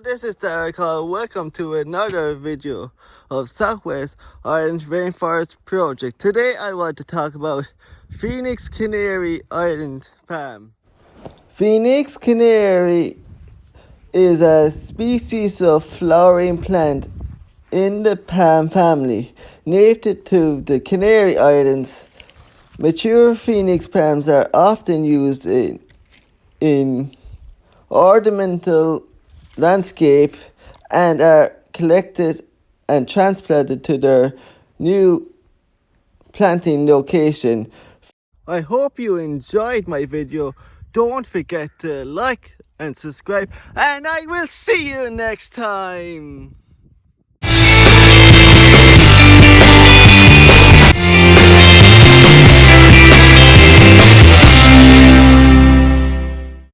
This is Derek Hall. Welcome to another video of Southwest Ireland Rainforest Project. Today I want to talk about Phoenix Canary Island Palm. Phoenix Canary is a species of flowering plant in the palm family, native to the Canary Islands. Mature phoenix palms are often used in ornamental landscape and are collected and transplanted to their new planting location. I hope you enjoyed my video. Don't forget to like and subscribe, and I will see you next time.